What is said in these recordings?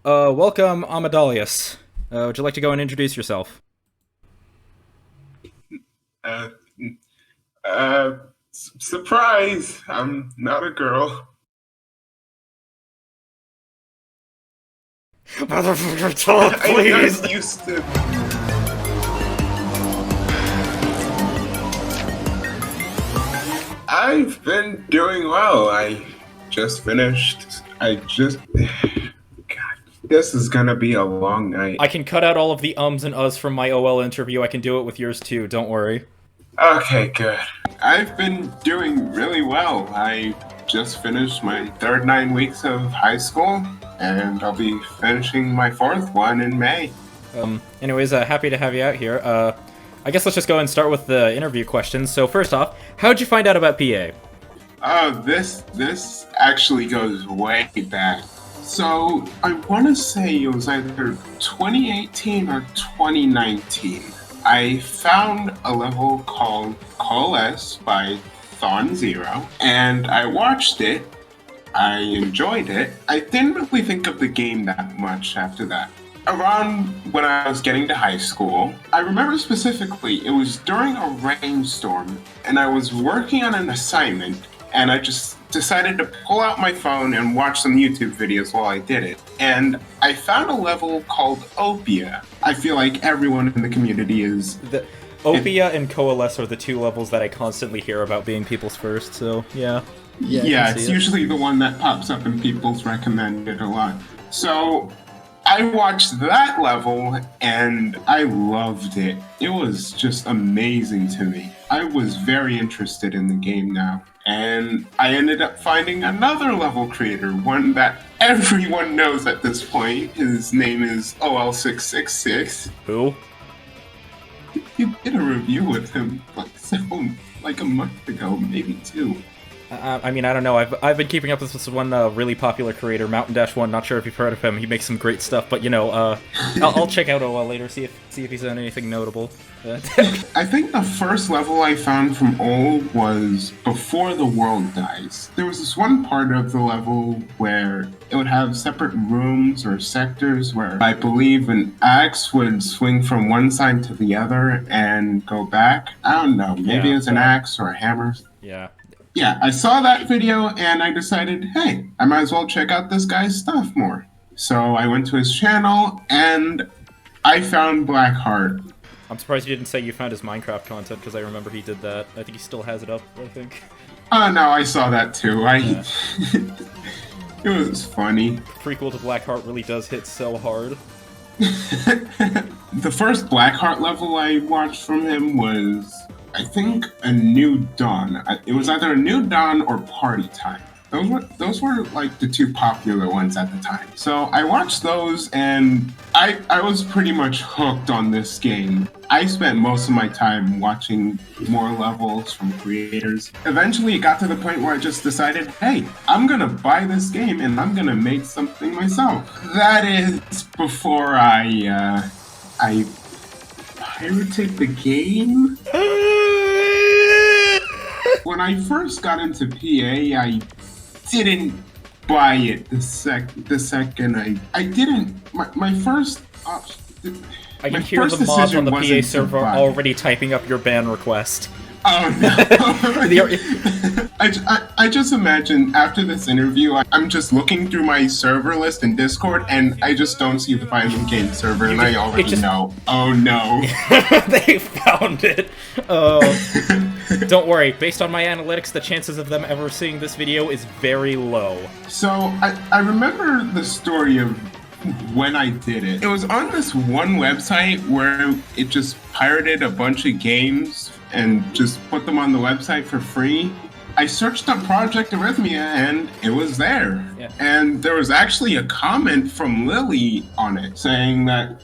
Welcome, Amadalius. Would you like to go and introduce yourself? Uh, Surprise! I'm not a girl. Motherfucker, talk, please! I'm used to. I've been doing well. I just finished. God, this is gonna be a long night. I can cut out all of the ums and uhs from my OL interview. I can do it with yours too, don't worry. Okay, good. I've been doing really well. I just finished my third 9 weeks of high school, and I'll be finishing my fourth one in May. Anyways, happy to have you out here. I guess let's just go and start with the interview questions. So first off, how'd you find out about PA? This actually goes way back. So I want to say it was either 2018 or 2019. I found a level called Coalesce by Thon Zero, and I watched it. I enjoyed it. I didn't really think of the game that much after that. Around when I was getting to high school, I remember specifically it was during a rainstorm, and I was working on an assignment, and I just decided to pull out my phone and watch some YouTube videos while I did it. And I found a level called Opia. I feel like everyone in the community is... Opia and Coalesce are the two levels that I constantly hear about being people's first, so yeah. Yeah, it's usually the one that pops up in people's recommended a lot. So I watched that level and I loved it. It was just amazing to me. I was very interested in the game now. And I ended up finding another level creator, one that everyone knows at this point. His name is OL666. Who? You did a review with him like a month ago, maybe two. I mean, I don't know. I've been keeping up with this one really popular creator, Mountain Dash One. Not sure if you've heard of him. He makes some great stuff, but you know, I'll check out OL later, see if he's done anything notable. I think the first level I found from OL was Before the World Dies. There was this one part of the level where it would have separate rooms or sectors where I believe an axe would swing from one side to the other and go back. I don't know. Maybe it's an axe or a hammer. Yeah. Yeah, I saw that video and I decided, hey, I might as well check out this guy's stuff more. So I went to his channel and I found Blackheart. I'm surprised you didn't say you found his Minecraft content, because I remember he did that. I think he still has it up, I think. Oh, no, I saw that too. It was funny. Prequel to Blackheart really does hit so hard. The first Blackheart level I watched from him was, I think, A New Dawn. It was either A New Dawn or Party Time. Those were like the two popular ones at the time. So I watched those and I was pretty much hooked on this game. I spent most of my time watching more levels from creators. Eventually it got to the point where I just decided, hey, I'm gonna buy this game and I'm gonna make something myself. That is before I pirated the game. When I first got into PA, I didn't buy it the second I didn't. My first. I can hear the mob on the PA server already typing up your ban request. Oh no! I just imagine after this interview, I'm just looking through my server list in Discord, and I just don't see the Violent Game server, and I already know. Oh no! They found it. Don't worry. Based on my analytics, the chances of them ever seeing this video is very low. So I remember the story of when I did it. It was on this one website where it just pirated a bunch of games and just put them on the website for free. I searched up Project Arrhythmia and it was there. Yeah. And there was actually a comment from Lily on it saying that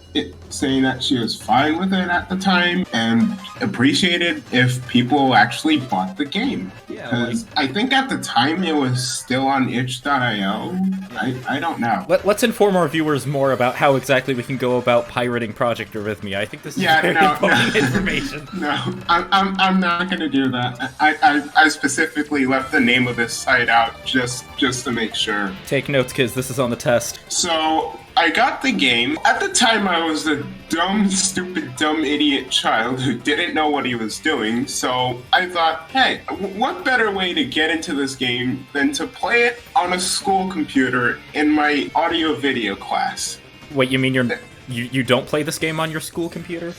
she was fine with it at the time and appreciated if people actually bought the game. Yeah, Because I think at the time it was still on itch.io. I don't know. Let's inform our viewers more about how exactly we can go about pirating Project Arrhythmia. I think this is very important information. No, I'm not gonna do that. I specifically specifically left the name of this site out just to make sure. Take notes, kids. This is on the test. So I got the game. At the time, I was a dumb, stupid, dumb idiot child who didn't know what he was doing. So I thought, hey, what better way to get into this game than to play it on a school computer in my audio-video class? Wait, you mean you don't play this game on your school computer?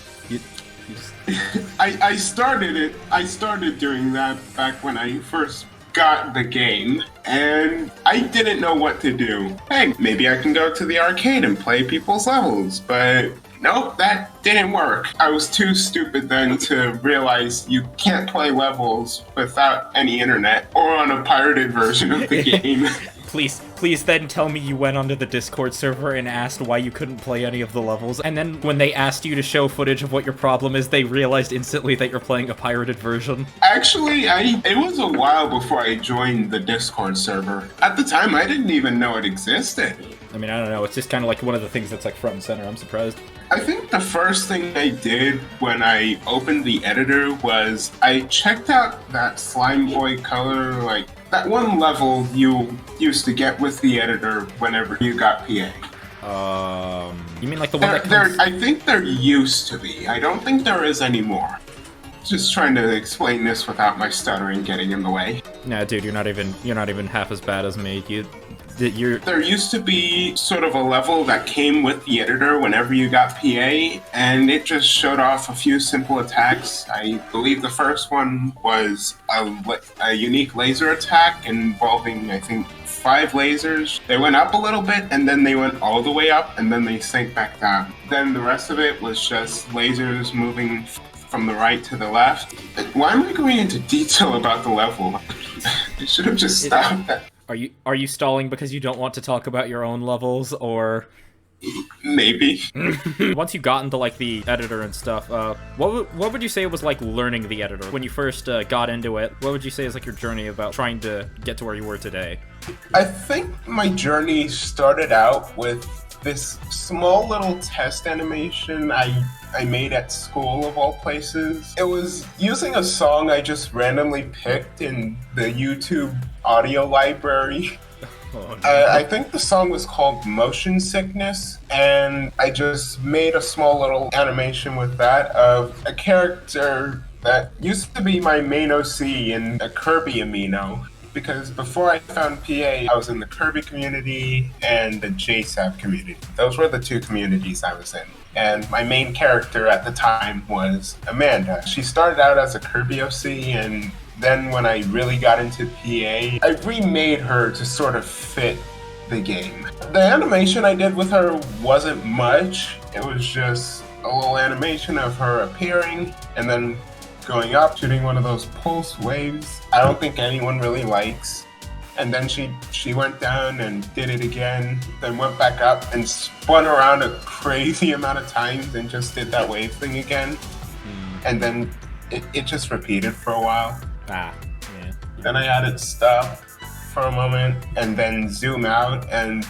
I started doing that back when I first got the game, and I didn't know what to do. Hey, maybe I can go to the arcade and play people's levels, but nope, that didn't work. I was too stupid then to realize you can't play levels without any internet or on a pirated version of the game. Please then tell me you went onto the Discord server and asked why you couldn't play any of the levels, and then when they asked you to show footage of what your problem is, they realized instantly that you're playing a pirated version. Actually, it was a while before I joined the Discord server. At the time, I didn't even know it existed. I mean, I don't know, it's just kind of like one of the things that's like front and center. I'm surprised. I think the first thing I did when I opened the editor was I checked out that Slime Boy color, like that one level you used to get with the editor whenever you got PA. You mean like the one that comes... I think there used to be. I don't think there is anymore. Just trying to explain this without my stuttering getting in the way. Nah, dude, you're not even half as bad as me. There used to be sort of a level that came with the editor whenever you got PA, and it just showed off a few simple attacks. I believe the first one was a unique laser attack involving, I think, 5 lasers. They went up a little bit, and then they went all the way up, and then they sank back down. Then the rest of it was just lasers moving from the right to the left. Why am I going into detail about the level? I should have just stopped that. Are you stalling because you don't want to talk about your own levels, or... Maybe. Once you got into, like, the editor and stuff, what would you say it was like learning the editor? When you first got into it, what would you say is, like, your journey about trying to get to where you were today? I think my journey started out with this small little test animation I made at school, of all places. It was using a song I just randomly picked in the YouTube audio library. Oh, no. I think the song was called Motion Sickness, and I just made a small little animation with that of a character that used to be my main OC in a Kirby amino. Because before I found PA, I was in the Kirby community and the JSAP community. Those were the 2 communities I was in. And my main character at the time was Amanda. She started out as a Kirby OC, and then when I really got into PA, I remade her to sort of fit the game. The animation I did with her wasn't much. It was just a little animation of her appearing and then going up, shooting one of those pulse waves I don't think anyone really likes. And then she went down and did it again, then went back up and spun around a crazy amount of times and just did that wave thing again. And then it just repeated for a while. Yeah. Then I had it stop for a moment and then zoom out, and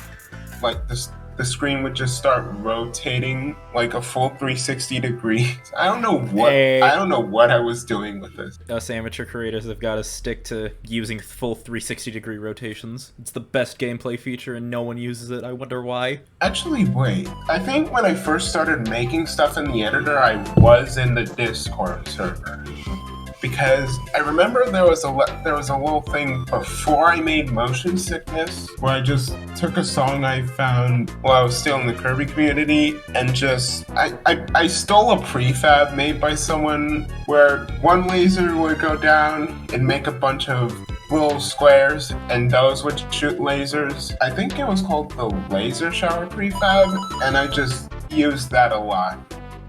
like the screen would just start rotating like a full 360 degrees. I don't know what I was doing with this. Us amateur creators have got to stick to using full 360 degree rotations. It's the best gameplay feature and no one uses it. I wonder why. Actually, wait. I think when I first started making stuff in the editor, I was in the Discord server. Because I remember there was a little thing before I made Motion Sickness where I just took a song I found while I was still in the Kirby community and just I stole a prefab made by someone where one laser would go down and make a bunch of little squares and those would shoot lasers. I think it was called the Laser Shower prefab, and I just used that a lot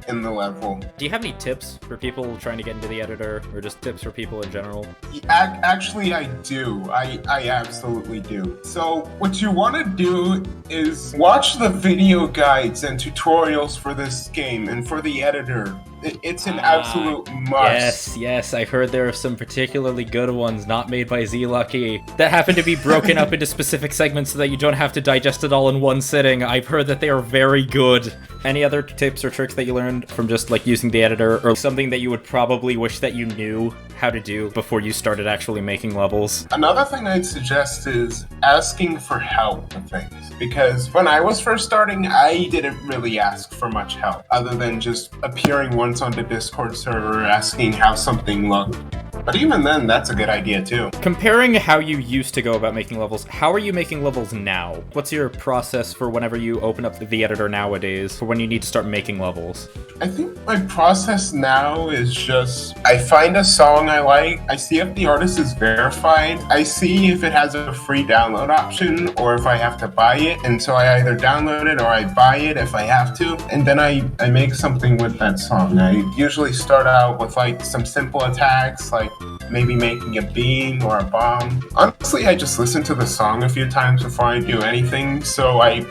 in the level. Do you have any tips for people trying to get into the editor, or just tips for people in general? Actually, I do. I absolutely do. So what you want to do is watch the video guides and tutorials for this game and for the editor. It's an absolute must. Yes, I've heard there are some particularly good ones not made by Z-Lucky that happen to be broken up into specific segments so that you don't have to digest it all in one sitting. I've heard that they are very good. Any other tips or tricks that you learned from just like using the editor, or something that you would probably wish that you knew how to do before you started actually making levels? Another thing I'd suggest is asking for help with things, because when I was first starting, I didn't really ask for much help other than just appearing once on the Discord server asking how something looked. But even then, that's a good idea too. Comparing how you used to go about making levels, how are you making levels now? What's your process for whenever you open up the editor nowadays, for when you need to start making levels? I think my process now is just, I find a song I like, I see if the artist is verified, I see if it has a free download option or if I have to buy it, and so I either download it or I buy it if I have to, and then I make something with that song. I usually start out with like some simple attacks, like maybe making a beam or a bomb. Honestly, I just listen to the song a few times before I do anything, so I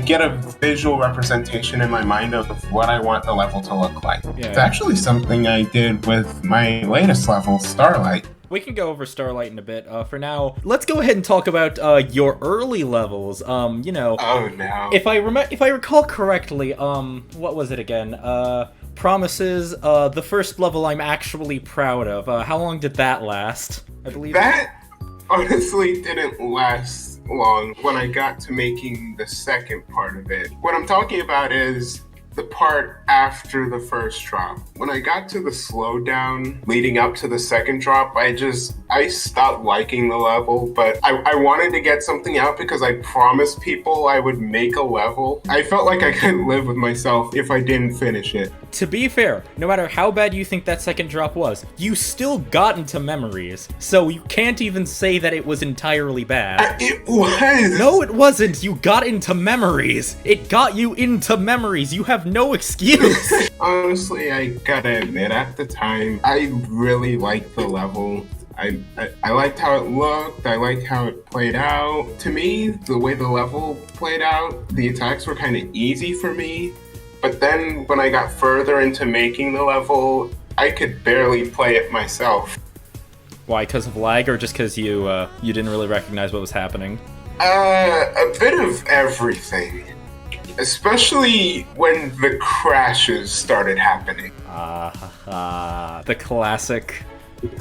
get a visual representation in my mind of what I want the level to look like. Yeah. It's actually something I did with my latest level, Starlight. We can go over Starlight in a bit. For now, let's go ahead and talk about your early levels. Oh no. If I recall correctly, what was it again? Promises, the first level I'm actually proud of. How long did that last? I believe that honestly didn't last long when I got to making the second part of it. What I'm talking about is the part after the first drop. When I got to the slowdown leading up to the second drop, I stopped liking the level, but I wanted to get something out because I promised people I would make a level. I felt like I couldn't live with myself if I didn't finish it. To be fair, no matter how bad you think that second drop was, you still got into memories, so you can't even say that it was entirely bad. It was! No, it wasn't! You got into memories! It got you into memories! You have no excuse! Honestly, I gotta admit, at the time, I really liked the level. I liked how it looked, I liked how it played out. To me, the way the level played out, the attacks were kind of easy for me. But then when I got further into making the level, I could barely play it myself. Why, because of lag, or just because you didn't really recognize what was happening? A bit of everything. Especially when the crashes started happening. The classic.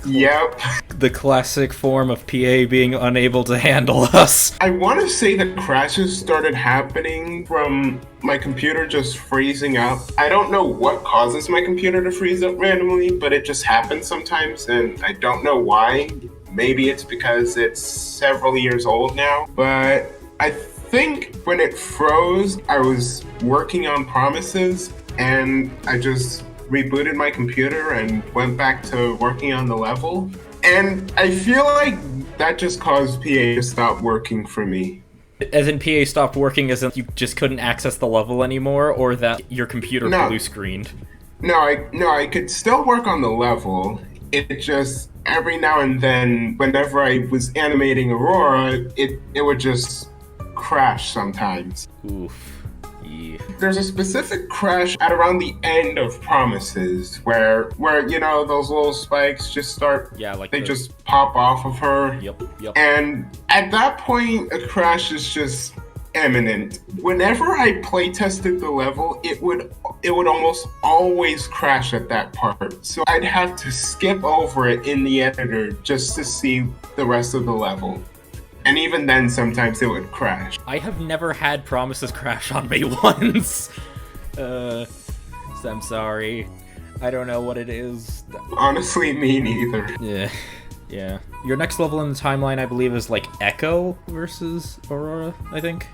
Yep. The classic form of PA being unable to handle us. I want to say the crashes started happening from my computer just freezing up. I don't know what causes my computer to freeze up randomly, but it just happens sometimes, and I don't know why. Maybe it's because it's several years old now, but I think when it froze, I was working on Promises, and I just rebooted my computer and went back to working on the level. And I feel like that just caused PA to stop working for me. As in PA stopped working as in you just couldn't access the level anymore, or that your computer blue screened? No, I could still work on the level. It just, every now and then, whenever I was animating Aurora, it would just crash sometimes. Oof. Yeah. There's a specific crash at around the end of Promises where you know those little spikes just start, they just pop off of her. Yep. And at that point, a crash is just imminent. Whenever I play tested the level, it would almost always crash at that part. So I'd have to skip over it in the editor just to see the rest of the level. And even then, sometimes it would crash. I have never had Promises crash on me once. So I'm sorry. I don't know what it is. Honestly, me neither. Yeah. Your next level in the timeline, I believe, is like Echo versus Aurora, I think?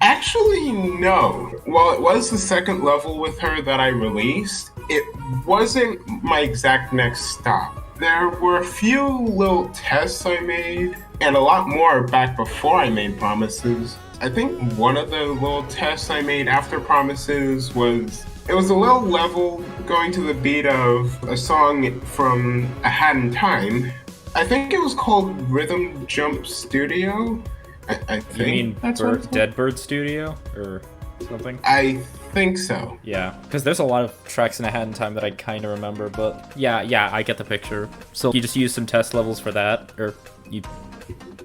Actually, no. While it was the second level with her that I released, it wasn't my exact next stop. There were a few little tests I made, and a lot more back before I made Promises. I think one of the little tests I made after Promises was a little level going to the beat of a song from A Hat in Time. I think it was called Rhythm Jump Studio. I think you mean that's Dead Bird Studio? Or something? I think so. Yeah, because there's a lot of tracks in A Hat in Time that I kind of remember, but yeah, I get the picture. So you just use some test levels for that, or you...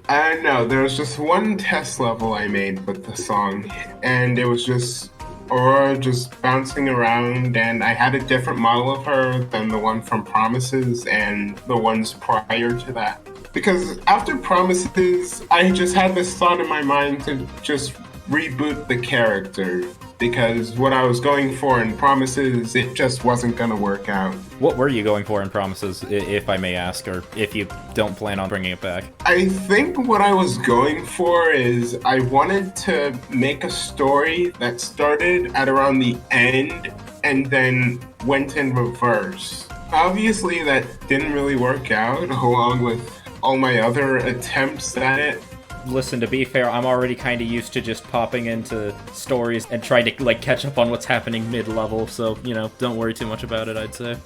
No, there was just one test level I made with the song, and it was just Aurora just bouncing around, and I had a different model of her than the one from Promises and the ones prior to that. Because after Promises, I just had this thought in my mind to just reboot the character, because what I was going for in Promises, it just wasn't gonna work out. What were you going for in Promises, if I may ask, or if you don't plan on bringing it back? I think what I was going for is I wanted to make a story that started at around the end and then went in reverse. Obviously, that didn't really work out, along with all my other attempts at it. Listen, to be fair, I'm already kind of used to just popping into stories and trying to, like, catch up on what's happening mid-level, so, you know, don't worry too much about it, I'd say.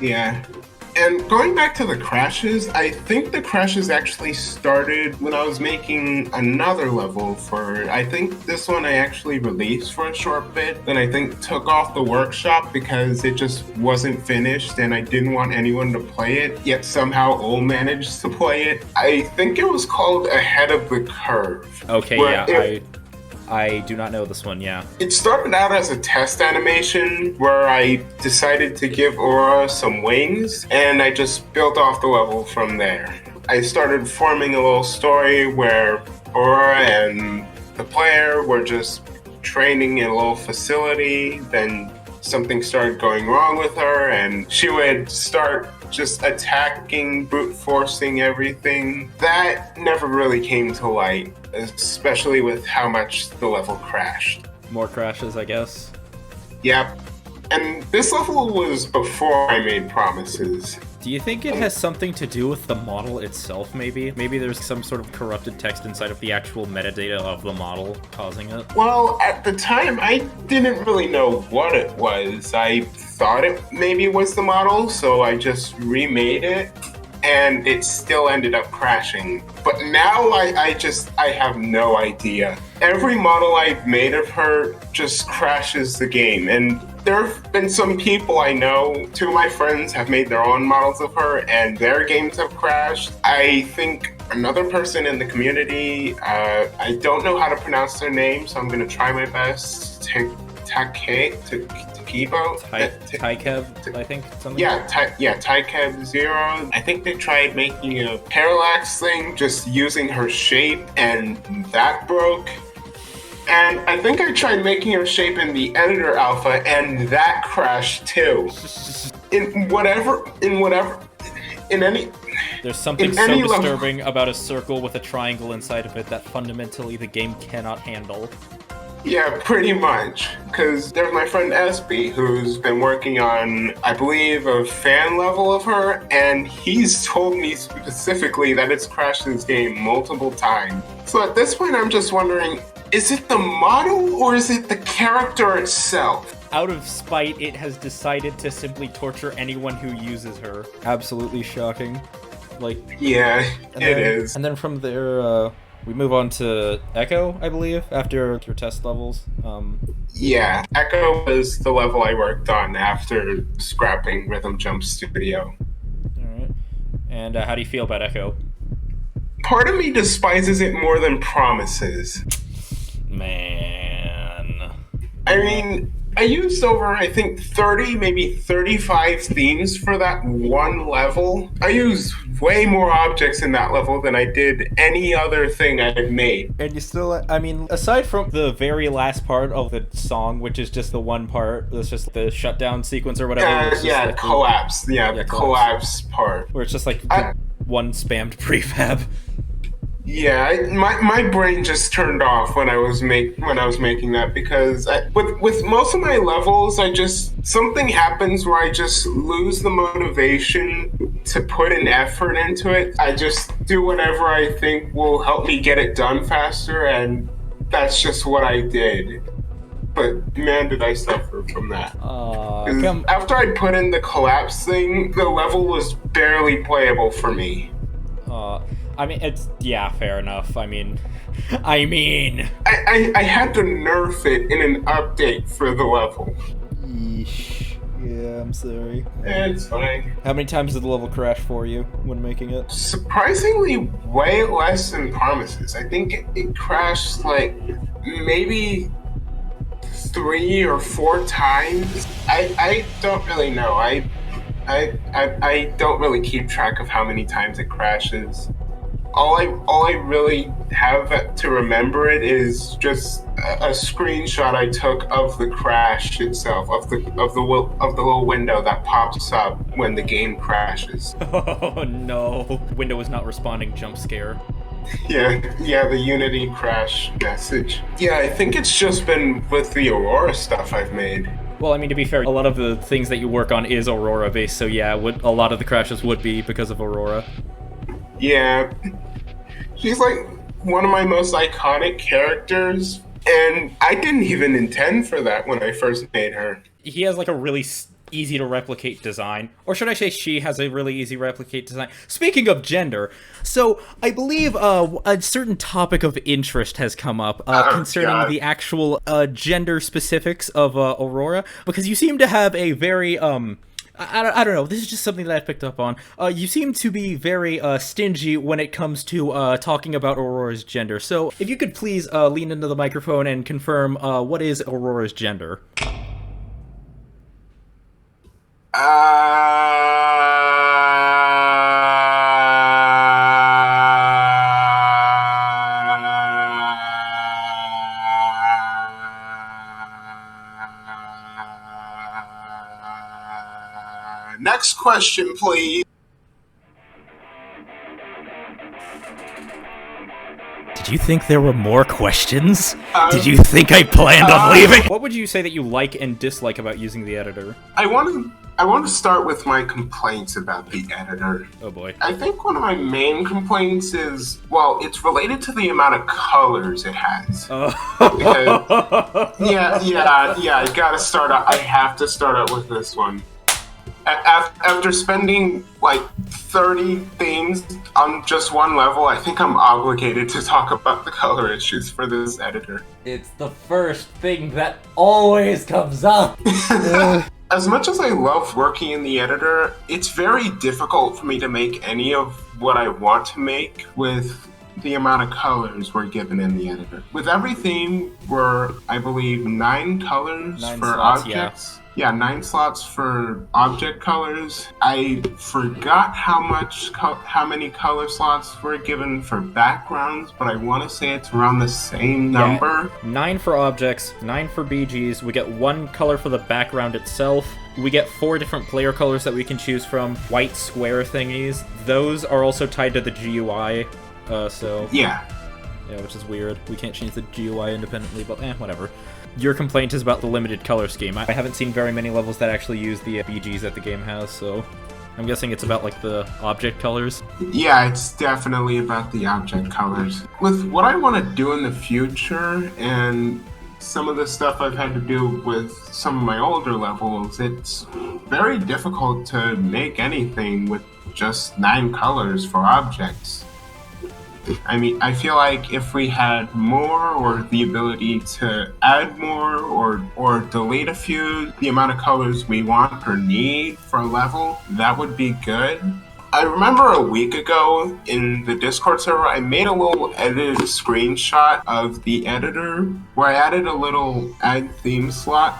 Yeah. And going back to the crashes, I think the crashes actually started when I was making another level for, I think this one I actually released for a short bit, then I think took off the workshop because it just wasn't finished and I didn't want anyone to play it, yet somehow all managed to play it. I think it was called Ahead of the Curve. Okay, yeah, I do not know this one, yeah. It started out as a test animation where I decided to give Aurora some wings, and I just built off the level from there. I started forming a little story where Aurora and the player were just training in a little facility, then something started going wrong with her, and she would start just attacking, brute forcing everything. That never really came to light, especially with how much the level crashed. More crashes, I guess. Yep. And this level was before I made Promises. Do you think it has something to do with the model itself, maybe? Maybe there's some sort of corrupted text inside of the actual metadata of the model causing it? Well, at the time, I didn't really know what it was. I thought it maybe was the model, so I just remade it, and it still ended up crashing. But now I have no idea. Every model I've made of her just crashes the game, and there have been some people I know, two of my friends have made their own models of her, and their games have crashed. I think another person in the community, I don't know how to pronounce their name, so I'm going to try my best. Takeebo? Tykev, I think, something? Yeah, Tykev Zero. I think they tried making a parallax thing just using her shape, and that broke. And I think I tried making her shape in the editor alpha, and that crashed too. There's something so disturbing about a circle with a triangle inside of it that fundamentally the game cannot handle. Yeah, pretty much. Because there's my friend SB, who's been working on, I believe, a fan level of her, and he's told me specifically that it's crashed his game multiple times. So at this point, I'm just wondering, is it the model or is it the character itself? Out of spite, it has decided to simply torture anyone who uses her. Absolutely shocking. Like, yeah, it is. And then from there, we move on to Echo, I believe, after your test levels. Yeah, Echo was the level I worked on after scrapping Rhythm Jump Studio. Alright. And how do you feel about Echo? Part of me despises it more than Promises. Man. I mean, I used over, I think, 30, maybe 35 themes for that one level. I used way more objects in that level than I did any other thing I had made. And you still, I mean, aside from the very last part of the song, which is just the one part, that's just the shutdown sequence or whatever. Yeah, like collapse. The collapse part. Where it's just like one spammed prefab. Yeah, my brain just turned off when I was making that, because with most of my levels, something happens where I just lose the motivation to put an effort into it. I just do whatever I think will help me get it done faster, and that's just what I did. But man, did I suffer from that. After I put in the collapse thing, the level was barely playable for me. I mean, yeah, fair enough. I mean... I had to nerf it in an update for the level. Yeesh. Yeah, I'm sorry. It's fine. How many times did the level crash for you when making it? Surprisingly, way less than promises. I think it crashed like maybe 3 or 4 times. I don't really know. I don't really keep track of how many times it crashes. All I really have to remember it is just a screenshot I took of the crash itself, of the little window that pops up when the game crashes. Oh no. Window is not responding jump scare. Yeah, the Unity crash message. Yeah, I think it's just been with the Aurora stuff I've made. Well, I mean, to be fair, a lot of the things that you work on is Aurora based, so yeah, a lot of the crashes would be because of Aurora. Yeah. She's like one of my most iconic characters, and I didn't even intend for that when I first made her. He has like a really easy to replicate design, or should I say she has a really easy replicate design. Speaking of gender, so I believe a certain topic of interest has come up concerning the actual gender specifics of Aurora, because you seem to have a very I don't know, this is just something that I've picked up on. You seem to be very stingy when it comes to talking about Aurora's gender. So if you could please lean into the microphone and confirm what is Aurora's gender? Next question, please. Did you think there were more questions? Did you think I planned on leaving? What would you say that you like and dislike about using the editor? I want to start with my complaints about the editor. Oh boy. I think one of my main complaints is, well, it's related to the amount of colors it has. Because, I gotta start out. I have to start out with this one. After spending like 30 themes on just one level, I think I'm obligated to talk about the color issues for this editor. It's the first thing that always comes up. As much as I love working in the editor, it's very difficult for me to make any of what I want to make with the amount of colors we're given in the editor. With every theme, we're, I believe, 9 colors for slots, objects. Yeah, 9 slots for object colors. I forgot how many color slots were given for backgrounds, but I want to say it's around the same number. Yeah, 9 for objects, 9 for BGs. We get 1 color for the background itself. We get 4 different player colors that we can choose from. White square thingies. Those are also tied to the GUI. Yeah, which is weird. We can't change the GUI independently, but whatever. Your complaint is about the limited color scheme. I haven't seen very many levels that actually use the BGs that the game has, so I'm guessing it's about like the object colors. Yeah, it's definitely about the object colors. With what I want to do in the future and some of the stuff I've had to do with some of my older levels, it's very difficult to make anything with just 9 colors for objects. I mean, I feel like if we had more, or the ability to add more, or delete a few, the amount of colors we want or need for a level, that would be good. I remember a week ago in the Discord server, I made a little edited screenshot of the editor where I added a little add theme slot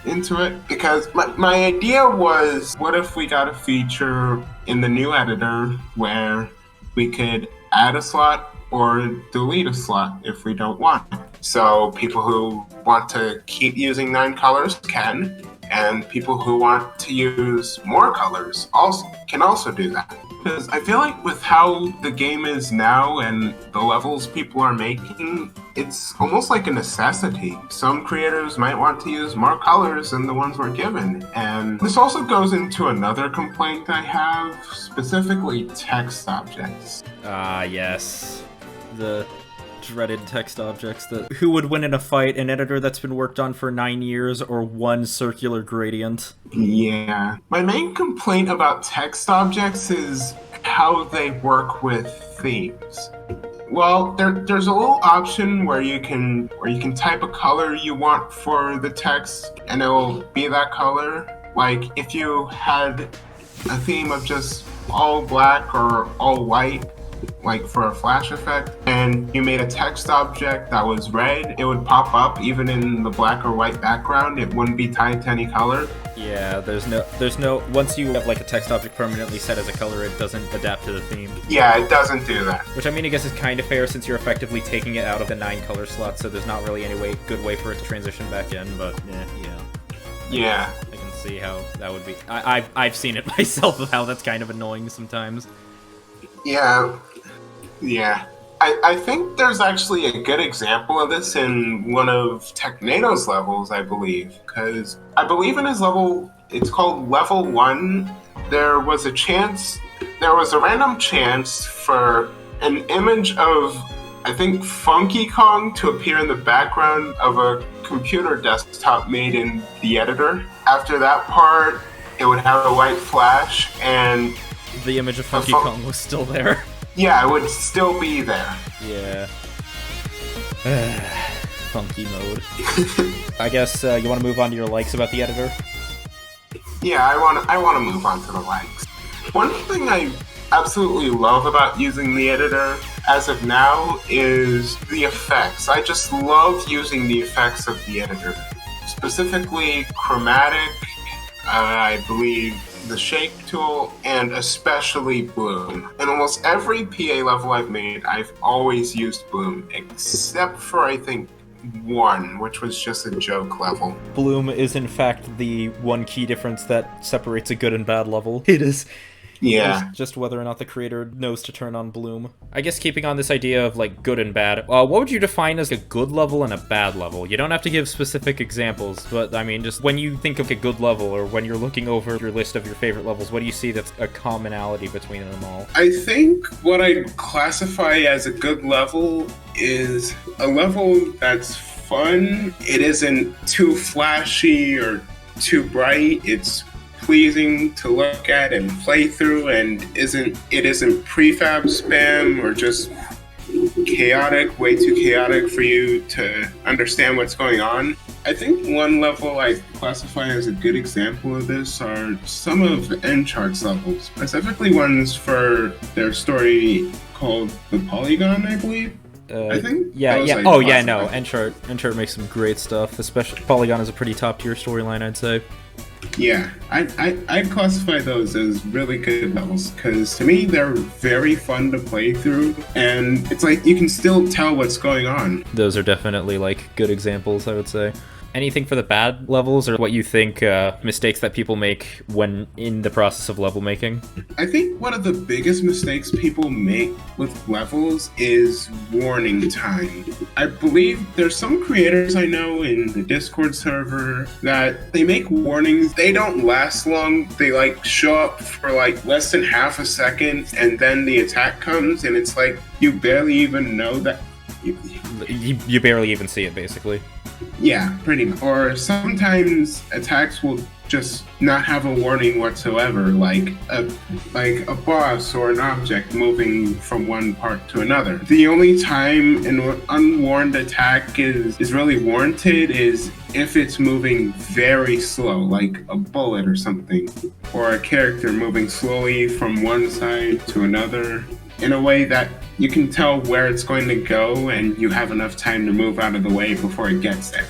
into it, because my idea was, what if we got a feature in the new editor where we could add a slot or delete a slot if we don't want it. So people who want to keep using 9 colors can, and people who want to use more colors can also do that. Because I feel like with how the game is now and the levels people are making, it's almost like a necessity. Some creators might want to use more colors than the ones we're given. And this also goes into another complaint I have, specifically text objects. Yes. The dreaded text objects that who would win in a fight, an editor that's been worked on for 9 years or 1 circular gradient? Yeah. My main complaint about text objects is how they work with themes? Well, there's a little option where you can type a color you want for the text, and it will be that color. Like if you had a theme of just all black or all white, like for a flash effect, and you made a text object that was red, it would pop up even in the black or white background. It wouldn't be tied to any color. Yeah, there's no once you have like a text object permanently set as a color, it doesn't adapt to the theme. Yeah, it doesn't do that. Which I mean, I guess is kind of fair since you're effectively taking it out of the 9 color slot, so there's not really any good way for it to transition back in. But yeah, I can see how that would be. I've seen it myself of how that's kind of annoying sometimes. Yeah. I think there's actually a good example of this in one of Technado's levels, I believe. Because I believe in his level, it's called Level 1, there was a random chance for an image of, I think, Funky Kong to appear in the background of a computer desktop made in the editor. After that part, it would have a white flash, and the image of Funky Kong was still there. Yeah, it would still be there. Yeah. Funky mode. I guess you want to move on to your likes about the editor? Yeah, I want to move on to the likes. One thing I absolutely love about using the editor as of now is the effects. I just love using the effects of the editor. Specifically chromatic, I believe the shake tool, and especially bloom. In almost every PA level I've made, I've always used bloom, except for I think one, which was just a joke level. Bloom is in fact the one key difference that separates a good and bad level. It is. Yeah. Just whether or not the creator knows to turn on bloom. I guess keeping on this idea of like good and bad, what would you define as a good level and a bad level? You don't have to give specific examples, but I mean, just when you think of a good level or when you're looking over your list of your favorite levels, what do you see that's a commonality between them all? I think what I'd classify as a good level is a level that's fun. It isn't too flashy or too bright. It's pleasing to look at and play through, and isn't prefab spam or just chaotic, way too chaotic for you to understand what's going on. I think one level I classify as a good example of this are some of Enchart's levels, specifically ones for their story called The Polygon, I believe. I think. Enchart makes some great stuff. Especially Polygon is a pretty top tier storyline, I'd say. Yeah, I'd classify those as really good levels, because to me they're very fun to play through, and it's like you can still tell what's going on. Those are definitely like good examples, I would say. Anything for the bad levels, or what you think mistakes that people make when in the process of level making? I think one of the biggest mistakes people make with levels is warning time. I believe there's some creators I know in the Discord server that they make warnings. They don't last long. They like show up for like less than half a second, and then the attack comes, and it's like you barely even know that. You barely even see it, basically. Yeah, pretty much. Or sometimes attacks will just not have a warning whatsoever, like a boss or an object moving from one part to another. The only time an unwarned attack is really warranted is if it's moving very slow, like a bullet or something, or a character moving slowly from one side to another in a way that you can tell where it's going to go and you have enough time to move out of the way before it gets there.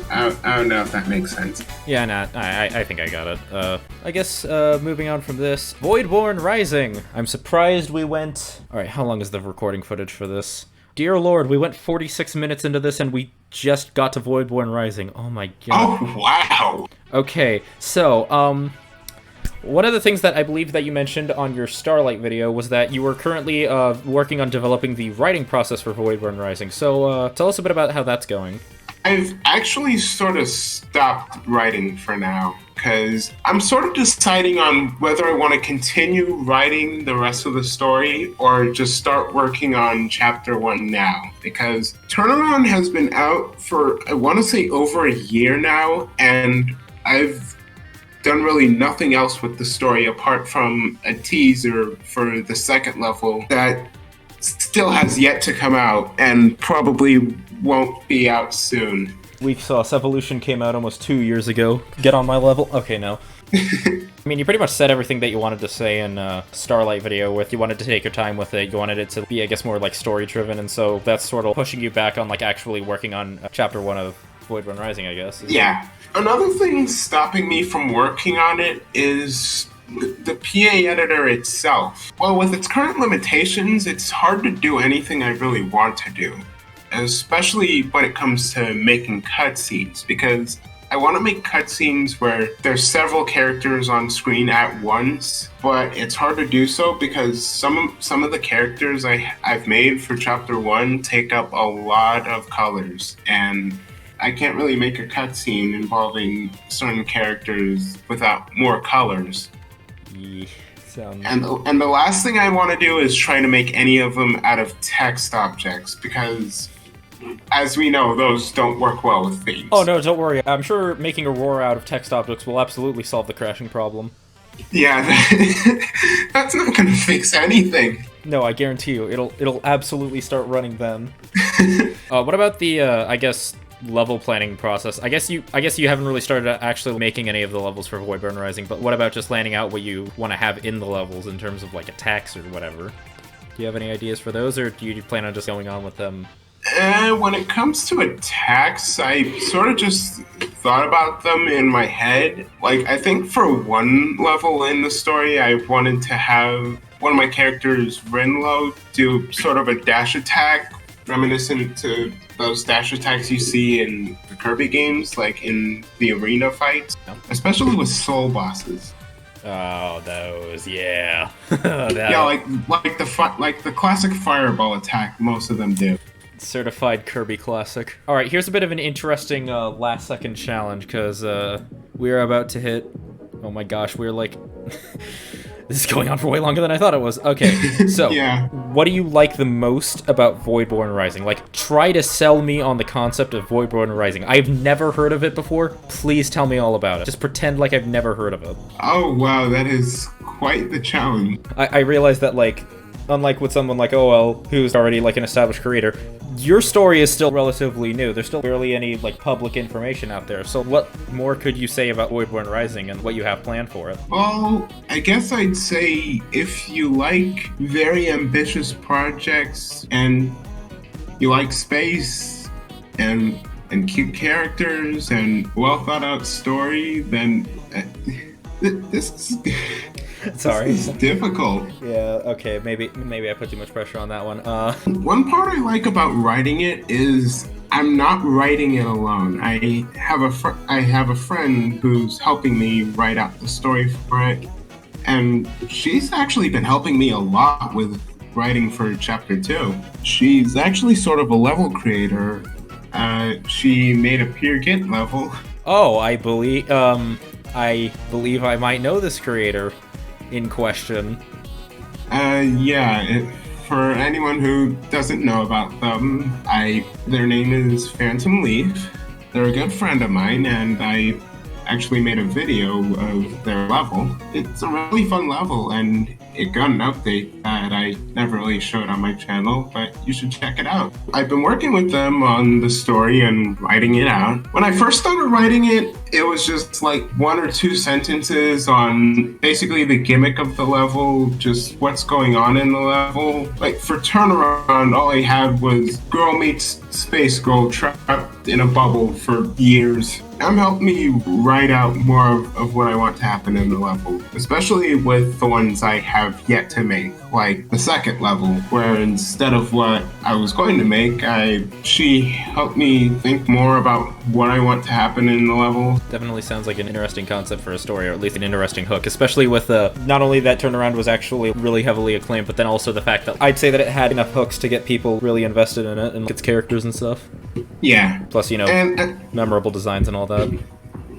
I don't know if that makes sense. Yeah, I think I got it. I guess moving on from this, Voidborn Rising. I'm surprised we went... Alright, how long is the recording footage for this? Dear Lord, we went 46 minutes into this and we just got to Voidborn Rising. Oh my god. Oh, wow! Okay, so, one of the things that I believe that you mentioned on your Starlight video was that you were currently working on developing the writing process for Voidborn Rising. So tell us a bit about how that's going. I've actually sort of stopped writing for now, because I'm sort of deciding on whether I want to continue writing the rest of the story or just start working on Chapter 1 now. Because Turnaround has been out for, I want to say, over a year now, and I've done really nothing else with the story apart from a teaser for the second level that still has yet to come out and probably won't be out soon. Weak Sauce Evolution came out almost 2 years ago. Get on my level? Okay, no. I mean, you pretty much said everything that you wanted to say in Starlight video with you wanted to take your time with it, you wanted it to be, I guess, more like story-driven, and so that's sort of pushing you back on like actually working on Chapter 1 of Voidborn Rising, I guess. Yeah. Another thing stopping me from working on it is the PA editor itself. Well, with its current limitations, it's hard to do anything I really want to do, especially when it comes to making cutscenes, because I want to make cutscenes where there's several characters on screen at once, but it's hard to do so because some of the characters I've made for Chapter 1 take up a lot of colors, and I can't really make a cutscene involving certain characters without more colors. And the last thing I want to do is try to make any of them out of text objects, because as we know, those don't work well with themes. Oh no, don't worry. I'm sure making Aurora out of text objects will absolutely solve the crashing problem. Yeah, that's not going to fix anything. No, I guarantee you, it'll absolutely start running then. What about the, I guess, level planning process? I guess you haven't really started actually making any of the levels for Voidborn Rising, but what about just planning out what you want to have in the levels in terms of like attacks or whatever? Do you have any ideas for those, or do you plan on just going on with them? When it comes to attacks, I sort of just thought about them in my head. Like, I think for one level in the story, I wanted to have one of my characters, Renlo, do sort of a dash attack, reminiscent to those dash attacks you see in the Kirby games, like in the arena fights, especially with soul bosses. Oh, those, yeah. Yeah, like the classic fireball attack, most of them do. Certified Kirby classic. Alright, here's a bit of an interesting last-second challenge, because we're about to hit... Oh my gosh, we're like... This is going on for way longer than I thought it was. Okay, so, yeah. What do you like the most about Voidborn Rising? Like, try to sell me on the concept of Voidborn Rising. I've never heard of it before. Please tell me all about it. Just pretend like I've never heard of it. Oh, wow, that is quite the challenge. I realize that, like, unlike with someone like OL, who's already, like, an established creator, your story is still relatively new. There's still barely any, like, public information out there. So what more could you say about Voidborn Rising and what you have planned for it? Well, I guess I'd say if you like very ambitious projects and you like space and cute characters and well-thought-out story, then this is... Sorry. This is difficult. Yeah, okay, maybe I put too much pressure on that one. One part I like about writing it is I'm not writing it alone. I have a friend who's helping me write out the story for it, and she's actually been helping me a lot with writing for Chapter 2. She's actually sort of a level creator. She made a Peer Gynt level. Oh, I believe I might know this creator in question. For anyone who doesn't know about them, their name is Phantom Leaf. They're a good friend of mine, and I actually made a video of their level. It's a really fun level, and it got an update that I never really showed on my channel, but you should check it out. I've been working with them on the story and writing it out. When I first started writing it, it was just like 1 or 2 sentences on basically the gimmick of the level, just what's going on in the level. Like for Turnaround, all I had was girl meets space girl trapped in a bubble for years. Helped me write out more of what I want to happen in the level, especially with the ones I have yet to make, like the second level, where instead of what I was going to make, she helped me think more about what I want to happen in the level. Definitely sounds like an interesting concept for a story, or at least an interesting hook, especially with not only that Turnaround was actually really heavily acclaimed, but then also the fact that I'd say that it had enough hooks to get people really invested in it and its characters and stuff. Yeah. Plus, memorable designs and all that.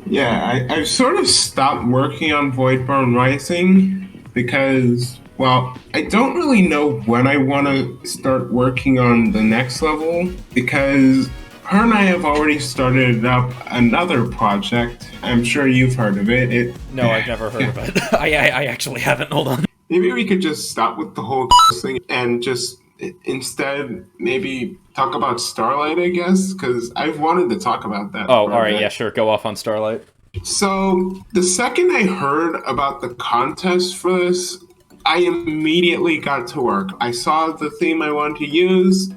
Yeah, I've sort of stopped working on Voidborn Rising because, well, I don't really know when I want to start working on the next level, because her and I have already started up another project. I'm sure you've heard of it. No, I've never heard of it. I actually haven't. Hold on. Maybe we could just stop with the whole thing and just instead maybe talk about Starlight, I guess, because I've wanted to talk about that. Oh, all right, yeah, sure. Go off on Starlight. So the second I heard about the contest for this, I immediately got to work. I saw the theme I wanted to use,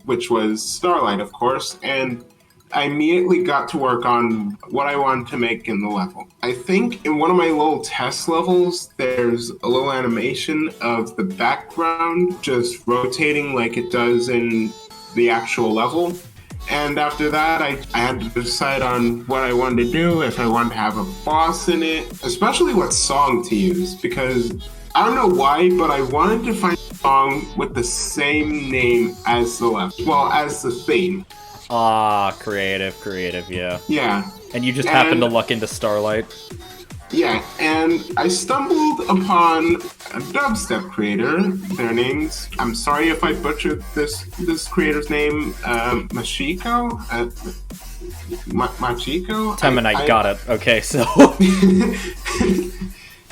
which was Starlight, of course, and I immediately got to work on what I wanted to make in the level. I think in one of my little test levels, there's a little animation of the background just rotating like it does in the actual level. And after that, I had to decide on what I wanted to do, if I wanted to have a boss in it, especially what song to use, because I don't know why, but I wanted to find a song with the same name as the level, well, as the theme. Ah, creative, yeah. Yeah. And you just happened to luck into Starlight. Yeah, and I stumbled upon a dubstep creator. Their name's, I'm sorry if I butchered this creator's name, Machiko? Machiko? I got it. Okay, so...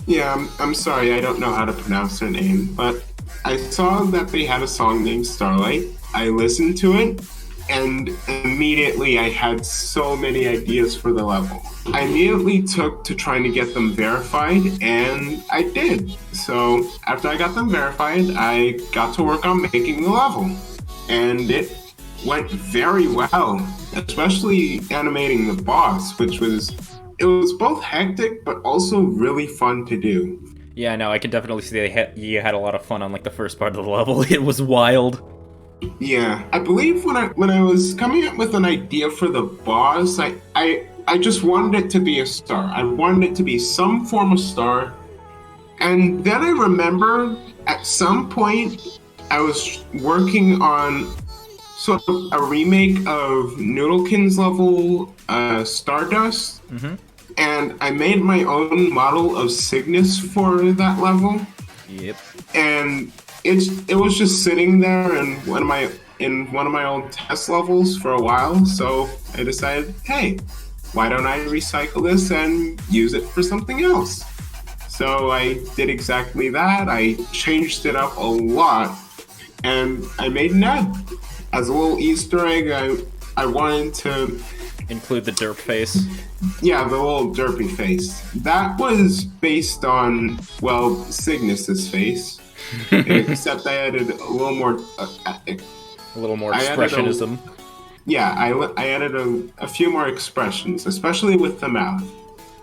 Yeah, I'm sorry, I don't know how to pronounce their name, but I saw that they had a song named Starlight. I listened to it, and immediately I had so many ideas for the level. I immediately took to trying to get them verified, and I did. So after I got them verified, I got to work on making the level. And it went very well, especially animating the boss, which was both hectic, but also really fun to do. Yeah, no, I can definitely see you had a lot of fun on like the first part of the level. It was wild. Yeah, I believe when I was coming up with an idea for the boss, I just wanted it to be a star. I wanted it to be some form of star. And then I remember at some point I was working on sort of a remake of Noodlekin's level Stardust. Mm-hmm. And I made my own model of Cygnus for that level. Yep. And it was just sitting there in one of my old test levels for a while, so I decided, hey, why don't I recycle this and use it for something else? So I did exactly that. I changed it up a lot, and I made Ned. As a little Easter egg, I wanted to include the derp face. Yeah, the little derpy face. That was based on, well, Cygnus's face. Except I added a little more... a little more expressionism. I added a few more expressions, especially with the mouth.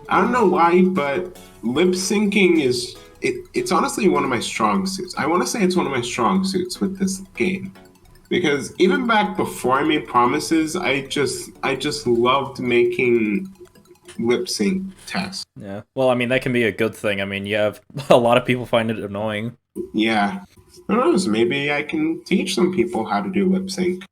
I don't know why, but lip syncing is... It's honestly one of my strong suits. I want to say it's one of my strong suits with this game. Because even back before I made Promises, I just loved making lip sync tests. Yeah. Well, I mean, that can be a good thing. I mean, you have a lot of people find it annoying. Yeah. Who knows? Maybe I can teach some people how to do lip sync.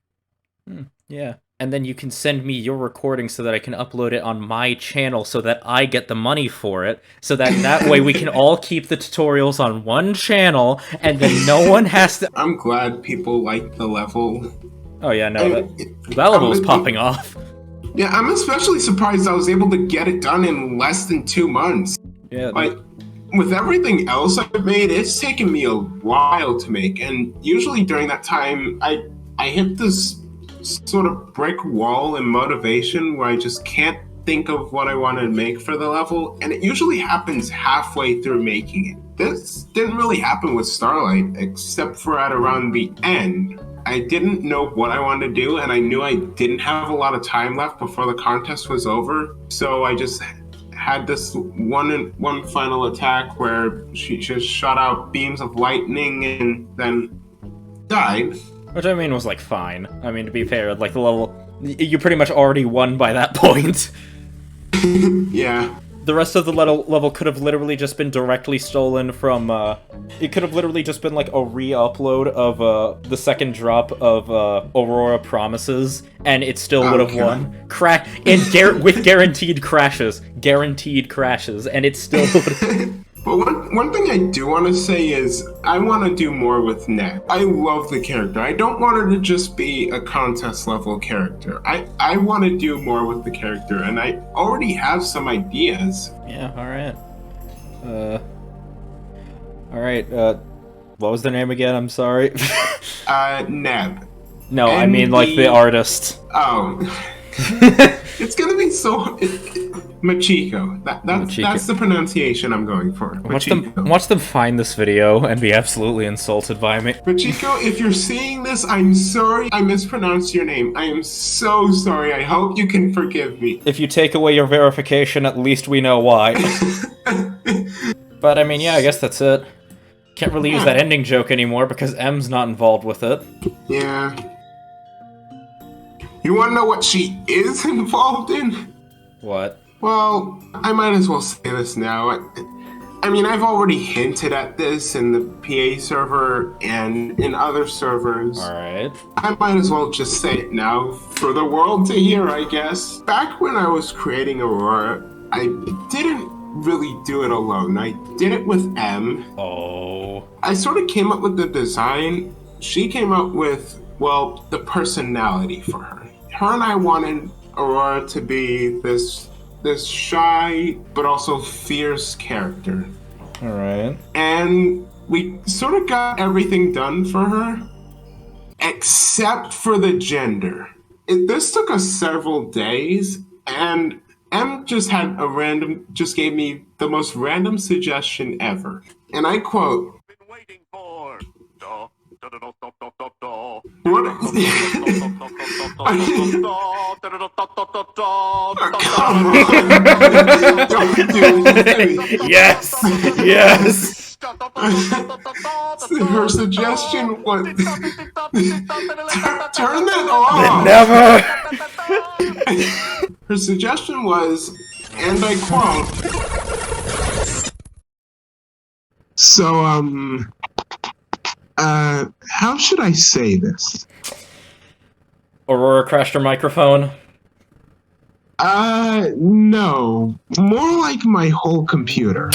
Yeah. And then you can send me your recording so that I can upload it on my channel so that I get the money for it. So that way we can all keep the tutorials on one channel and then no one has to... I'm glad people like the level. Oh yeah, no, that level was popping off. Yeah, I'm especially surprised I was able to get it done in less than 2 months. Yeah. Like, with everything else I've made, it's taken me a while to make. And usually during that time, I hit this sort of brick wall in motivation where I just can't think of what I want to make for the level, and it usually happens halfway through making it. This didn't really happen with Starlight, except for at around the end. I didn't know what I wanted to do, and I knew I didn't have a lot of time left before the contest was over, so I just had this one final attack where she just shot out beams of lightning and then died. Which, I mean, was, like, fine. I mean, to be fair, like, the level... You pretty much already won by that point. Yeah. The rest of the level could have literally just been directly stolen from, It could have literally just been, like, a re-upload of, the second drop of, Aurora Promises, and it still would have won. With guaranteed crashes. Guaranteed crashes, and it still would. But one thing I do want to say is I want to do more with Ned. I love the character. I don't want her to just be a contest level character. I want to do more with the character, and I already have some ideas. Yeah, alright. Alright, what was their name again? I'm sorry. Neb. No, I mean like the artist. Oh. It's gonna be so... Machiko. That's the pronunciation I'm going for. Watch them find this video and be absolutely insulted by me. Machiko, if you're seeing this, I'm sorry I mispronounced your name. I am so sorry. I hope you can forgive me. If you take away your verification, at least we know why. But I mean, yeah, I guess that's it. Can't really use that ending joke anymore because M's not involved with it. Yeah. You wanna know what she is involved in? What? Well, I might as well say this now. I mean, I've already hinted at this in the PA server and in other servers. Alright. I might as well just say it now for the world to hear, I guess. Back when I was creating Aurora, I didn't really do it alone. I did it with M. Oh. I sort of came up with the design. She came up with, well, the personality for her. Her and I wanted Aurora to be this shy but also fierce character. Alright. And we sort of got everything done for her, except for the gender. This took us several days, and M just gave me the most random suggestion ever. And I quote, "Been waiting for what?" Yes! Yes! Her suggestion was... Turn that off! Never! Her suggestion was, and I quote... So, how should I say this? Aurora crashed her microphone. No. More like my whole computer.